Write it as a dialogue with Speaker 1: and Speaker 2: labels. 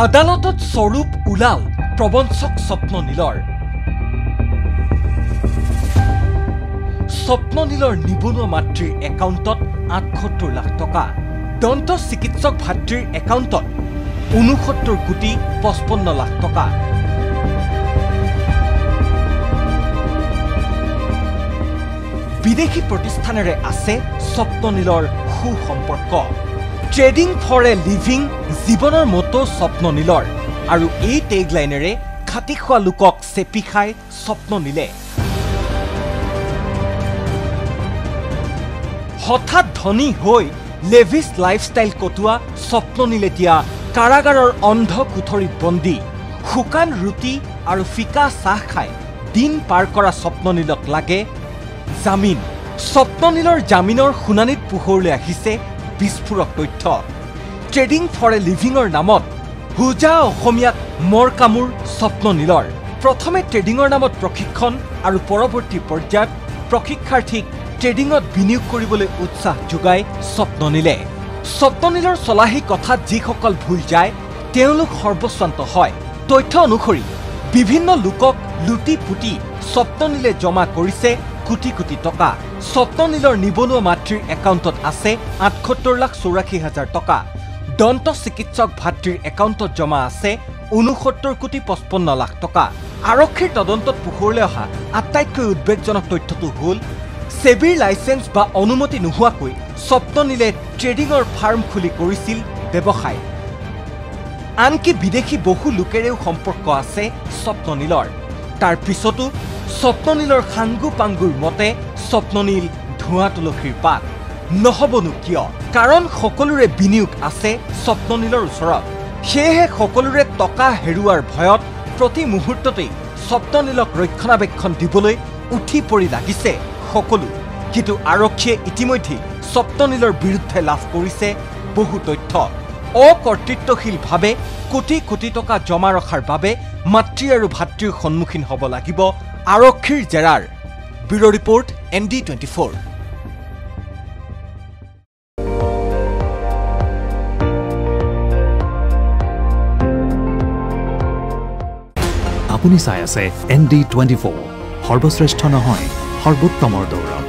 Speaker 1: আদালতত স্বৰূপ ওলাল প্ৰবঞ্চক স্বপ্ননীলৰ। স্বপ্ননীলৰ নিবনুৱা মাতৃৰ একাউণ্টত ৭৮ লাখ টকা। দন্ত চিকিৎসক ভাতৃৰ একাউণ্টত ৬৯,55 লাখ টকা। বিদেশী প্ৰতিষ্ঠানেৰে আছে স্বপ্ননীলৰ সুসম্পৰ্ক। ট্ৰেডিং ফৰ এ লিভিং জীৱনৰ মতো স্বপ্ননীলৰ, আৰু এই টেগলাইনেৰে খাটি খোৱা লোকক চেপি খায় স্বপ্ননীলে। হঠাৎ ধনী হৈ লেভিছ লাইফষ্টাইল কটোৱা স্বপ্ননীল এতিয়া কাৰাগাৰৰ অন্ধ কোঠৰীত বন্দী। শুকান ৰুটি আৰু ফিকা চাহ খাই দিন পাৰ কৰা স্বপ্ননীলক লাগে জামিন। স্বপ্ননীলৰ জামিনৰ শুনানিত পোহৰলৈ আহিছে বিস্ফোৰক তথ্য। ট্ৰেডিং ফৰ এ লিভিঙৰ নামত হোজা অসমীয়াক মৰ কামোৰ স্বপ্ননীলৰ। প্ৰথমে ট্ৰেডিঙৰ নামত প্ৰশিক্ষণ আৰু পৰৱৰ্তী পৰ্যায়ত প্ৰশিক্ষাৰ্থীক ট্ৰেডিঙত বিনিয়োগ কৰিবলৈ উৎসাহ যোগায় স্বপ্ননীলে। স্বপ্ননীলৰ চলাহী কথাত যিসকল ভুল যায় তেওঁলোক সৰ্বস্বান্ত হয়। তথ্য অনুসৰি বিভিন্ন লোকক লুটি পুতি স্বপ্ননীলে জমা কৰিছে কোটি কোটি টকা। স্বপ্ননীলৰ নিবনুৱা মাতৃৰ একাউণ্টত আছে ৭৮,৮৪,০০০ টকা। দন্ত চিকিৎসক ভাতৃৰ একাউণ্টত জমা আছে ৬৯,55 লাখ টকা। আৰক্ষীৰ তদন্তত পোহৰলৈ অহা আটাইতকৈ উদ্বেগজনক তথ্যটো হ'ল সেবিৰ লাইচেন্স বা অনুমতি নোহোৱাকৈ স্বপ্ননীলে ট্ৰেডিঙৰ ফাৰ্ম খুলি কৰিছিল ব্যৱসায়। আনকি বিদেশী বহু লোকেৰেও সম্পৰ্ক আছে স্বপ্ননীলৰ। তাৰ পিছতো স্বপ্ননীলৰ সাংগু পাংগুৰ মতে স্বপ্ননীল ধোঁৱা তুলসীৰ পাত। নহবনো কিয়? কাৰণ সকলোৰে বিনিয়োগ আছে স্বপ্ননীলৰ ওচৰত। সেয়েহে সকলোৰে টকা হেৰুৱাৰ ভয়ত প্ৰতি মুহূৰ্ততেই স্বপ্ননীলক ৰক্ষণাবেক্ষণ দিবলৈ উঠি পৰি লাগিছে সকলো। কিন্তু আৰক্ষীয়ে ইতিমধ্যে স্বপ্ননীলৰ বিৰুদ্ধে লাভ কৰিছে বহু তথ্য। অকৰ্তৃত্বশীলভাৱে কোটি কোটি টকা জমা ৰখাৰ বাবে মাতৃ আৰু ভাতৃৰ সন্মুখীন হ'ব লাগিব আৰক্ষীৰ জেৰাৰ। Bureau' report ND24।
Speaker 2: আপুনি চাই আছে ND24, সৰ্বশ্ৰেষ্ঠ নহয় সৰ্বোত্তমৰ দৌৰত।